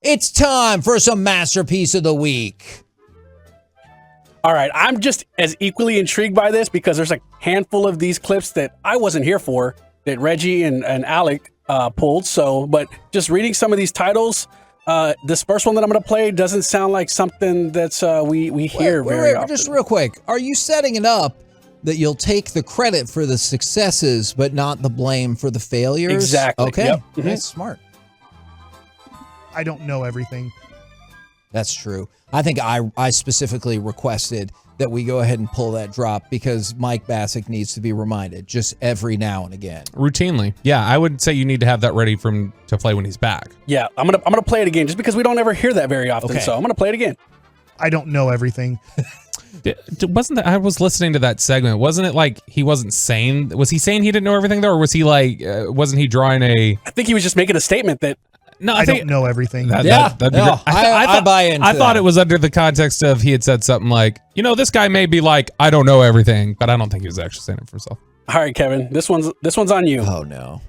It's time for some Masterpiece of the Week. All right, I'm just as equally intrigued by this because there's a handful of these clips that I wasn't here for that Reggie and Alec pulled. So, but just reading some of these titles, this first one that I'm going to play doesn't sound like something that's we hear very often. Just real quick, are you setting it up that you'll take the credit for the successes but not the blame for the failures? Exactly. Okay, Yep. That's smart. I don't know everything. That's true. I think I specifically requested that we go ahead and pull that drop because Mike Bassick needs to be reminded just every now and again. Routinely. Yeah, I would say you need to have that ready for him to play when he's back. Yeah, I'm gonna play it again just because we don't ever hear that very often. Okay. So I'm gonna play it again. I don't know everything. Wasn't that, I was listening to that segment. Wasn't it like he wasn't saying, was he saying he didn't know everything though? Or was he like, wasn't he drawing a... I think he was just making a statement that... No, I don't know everything. That'd be great. I buy into I thought it was under the context of he had said something like, you know, this guy may be like, I don't know everything, but I don't think he was actually saying it for himself. All right, Kevin, this one's on you. Oh, no.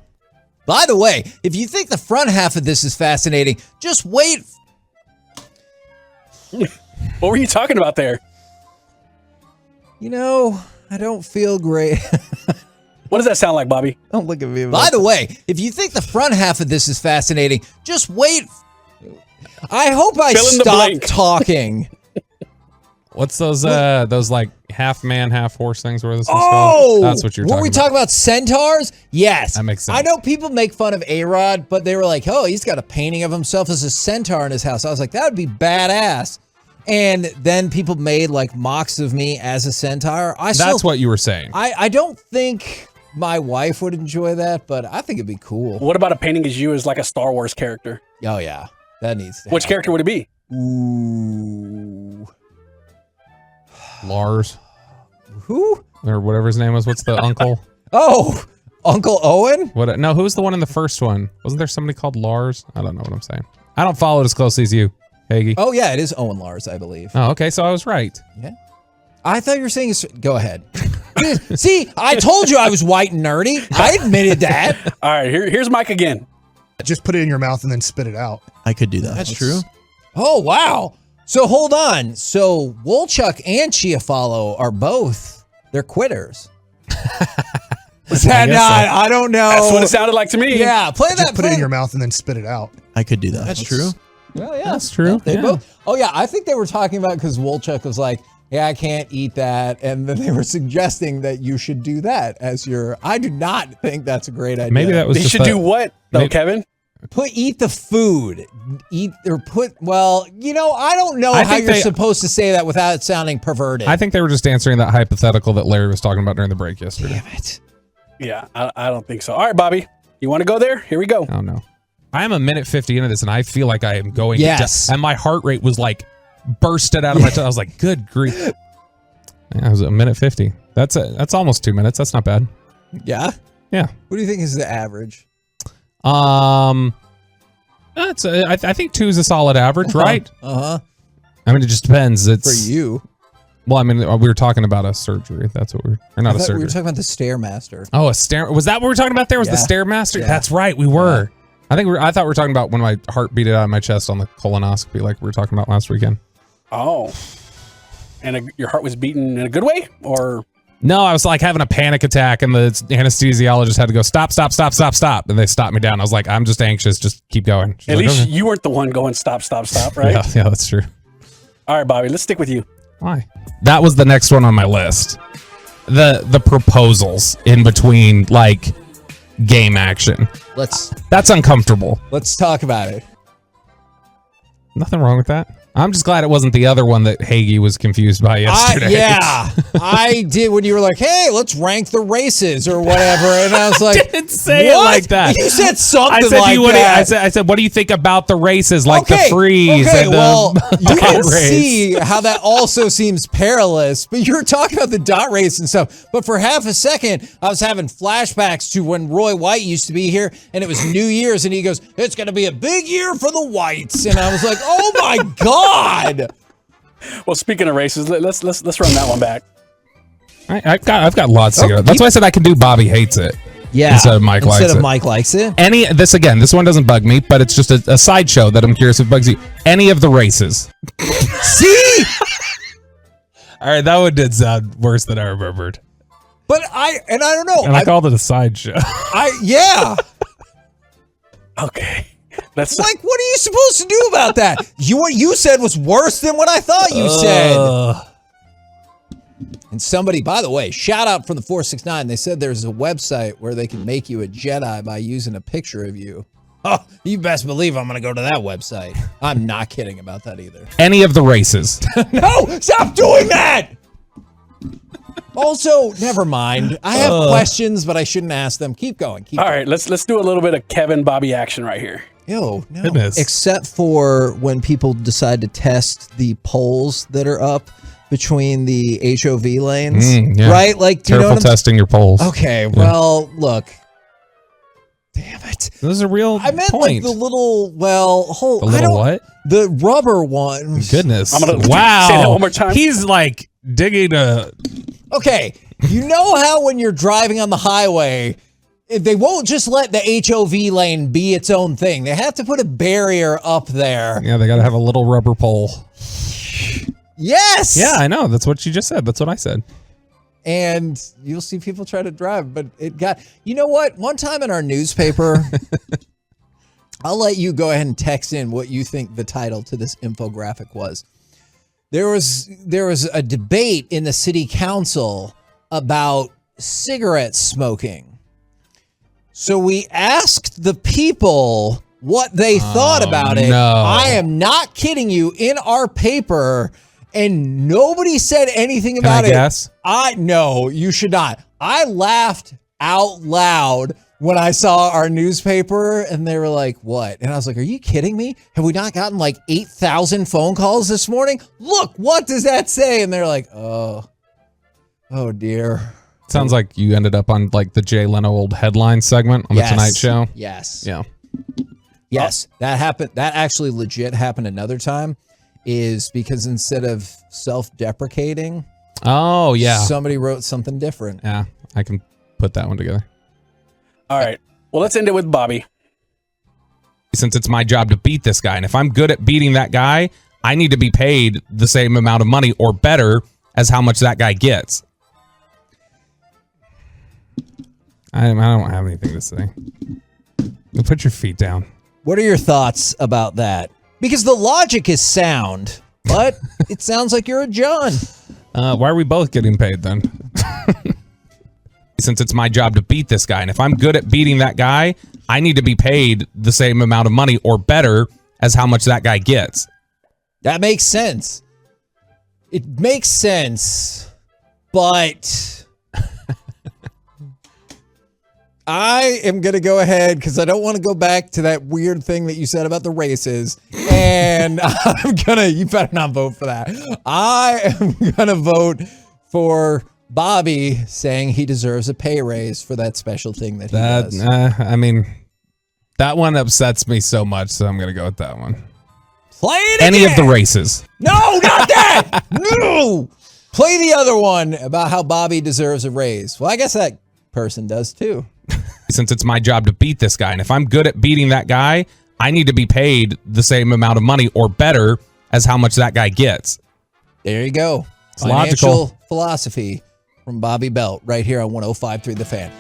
By the way, if you think the front half of this is fascinating, just wait. What were you talking about there? You know, I don't feel great. What does that sound like, Bobby? Don't look at me. By the way, if you think the front half of this is fascinating, just wait. I hope I stop talking. What's those like half man, half horse things where this was called? That's what you're talking about. Were we talking about centaurs? Yes. That makes sense. I know people make fun of A-Rod, but they were like, oh, he's got a painting of himself as a centaur in his house. I was like, that would be badass. And then people made like mocks of me as a centaur. That's what you were saying. I don't think my wife would enjoy that, but I think it'd be cool. What about a painting as you as like a Star Wars character? Oh, yeah. That needs to Which character would it be? Ooh. Lars. Who? Or whatever his name was. What's the uncle? Oh, Uncle Owen? What? No, who's the one in the first one? Wasn't there somebody called Lars? I don't know what I'm saying. I don't follow it as closely as you, Hagee. Oh, yeah, it is Owen Lars, I believe. Oh, okay, so I was right. Yeah. I thought you were saying... Go ahead. See, I told you I was white and nerdy. I admitted that. All right, here's Mike again. Just put it in your mouth and then spit it out. I could do that. That's true. Oh, wow. So hold on. So Wolchuk and Chiafalo are both, they're quitters. Was that not? I don't know. That's what it sounded like to me. Yeah, play that. Just put it in your mouth and then spit it out. I could do that. That's true. Well, yeah, that's true. They both. Oh yeah, I think they were talking about because Wolchuk was like, "Yeah, I can't eat that," and then they were suggesting that you should do that as your. I do not think that's a great idea. Maybe that was. They should do what though, Kevin? Eat the food. Well, you know, I don't know how you're supposed to say that without it sounding perverted. I think they were just answering that hypothetical that Larry was talking about during the break yesterday. Damn it. Yeah, I don't think so. All right, Bobby, you want to go there? Here we go. Oh no, I am a minute 50 into this, and I feel like I am going. Yes, and my heart rate was like bursted out of my chest. I was like, "Good grief!" Yeah, I was a minute 50. That's almost 2 minutes. That's not bad. Yeah. Yeah. What do you think is the average? I think 2 is a solid average, right? Uh-huh. I mean, it just depends. It's for you. Well, I mean, we were talking about a surgery. That's what or not a surgery. We were talking about the Stairmaster. Oh, a stair. Was that what we were talking about there? Was the Stairmaster? Yeah. That's right. We were. Yeah. I thought we were talking about when my heart beat it out of my chest on the colonoscopy, like we were talking about last weekend. Oh. And your heart was beating in a good way, or? No, I was like having a panic attack, and the anesthesiologist had to go stop, and they stopped me down. I was like, I'm just anxious, just keep going. She's At like, least okay. you weren't the one going stop, right? Yeah, that's true. All right, Bobby, let's stick with you. Why? That was the next one on my list. The proposals in between like game action. That's uncomfortable. Let's talk about it. Nothing wrong with that. I'm just glad it wasn't the other one that Hagee was confused by yesterday. Yeah, I did when you were like, "Hey, let's rank the races or whatever," and I was like, I didn't say what? it like that. You said something I said, like that. I said, what do you think about the races, like the freeze? Okay, and well, the you can race? see how that also seems perilous, but you're talking about the dot race and stuff. But for half a second, I was having flashbacks to when Roy White used to be here, and it was New Year's, and he goes, "It's going to be a big year for the Whites," and I was like, "Oh my God." Well, speaking of races, let's run that one back. I've got lots to go. That's why I said I can do Bobby Hates It. Yeah. Instead of Mike likes it. Mike likes it. This one doesn't bug me, but it's just a sideshow that I'm curious if it bugs you. Any of the races. See? All right, that one did sound worse than I remembered. But I don't know. And I called it a sideshow. Yeah. Okay. That's like, what are you supposed to do about that? What you said was worse than what I thought you said. And somebody, by the way, shout out from the 469. They said there's a website where they can make you a Jedi by using a picture of you. Oh, you best believe I'm going to go to that website. I'm not kidding about that either. Any of the races. No, stop doing that. Also, never mind. I have questions, but I shouldn't ask them. Keep going. All right, let's do a little bit of Kevin Bobby action right here. Ew, no. Goodness. Except for when people decide to test the poles that are up between the HOV lanes, yeah. right? Like, do you know Careful what I'm testing your poles. Okay, well, look. Damn it. This is a real I meant point. like the little, what? The rubber one. Goodness. I'm gonna wow. say that one more time. He's like digging a... Okay, you know how when you're driving on the highway, they won't just let the HOV lane be its own thing. They have to put a barrier up there. Yeah, they got to have a little rubber pole. Yes! Yeah, I know. That's what you just said. That's what I said. And you'll see people try to drive, but it got... You know what? One time in our newspaper, I'll let you go ahead and text in what you think the title to this infographic was. There was a debate in the city council about cigarette smoking. So we asked the people what they thought about it. No. I am not kidding you. In our paper, and nobody said anything about it. Can I guess? No, you should not. I laughed out loud when I saw our newspaper, and they were like, what? And I was like, are you kidding me? Have we not gotten like 8,000 phone calls this morning? Look, what does that say? And they're like, oh dear. Sounds like you ended up on like the Jay Leno old headline segment on the Tonight Show. Yes. Yeah. Yes, that happened. That actually legit happened another time, is because instead of self-deprecating, Oh, yeah. somebody wrote something different. Yeah, I can put that one together. All right. Well, let's end it with Bobby. Since it's my job to beat this guy, and if I'm good at beating that guy, I need to be paid the same amount of money or better as how much that guy gets. I don't have anything to say. Put your feet down. What are your thoughts about that? Because the logic is sound, but it sounds like you're a John. Why are we both getting paid then? Since it's my job to beat this guy, and if I'm good at beating that guy, I need to be paid the same amount of money or better as how much that guy gets. That makes sense. It makes sense, but I am going to go ahead because I don't want to go back to that weird thing that you said about the races. And you better not vote for that. I am going to vote for Bobby saying he deserves a pay raise for that special thing that he does. I mean, that one upsets me so much, so I'm going to go with that one. Play it Any again. of the races. No, not that. No. Play the other one about how Bobby deserves a raise. Well, I guess that person does too. Since it's my job to beat this guy, and if I'm good at beating that guy, I need to be paid the same amount of money or better as how much that guy gets. There you go. It's Financial logical. philosophy from Bobby Belt right here on 105.3 The Fan.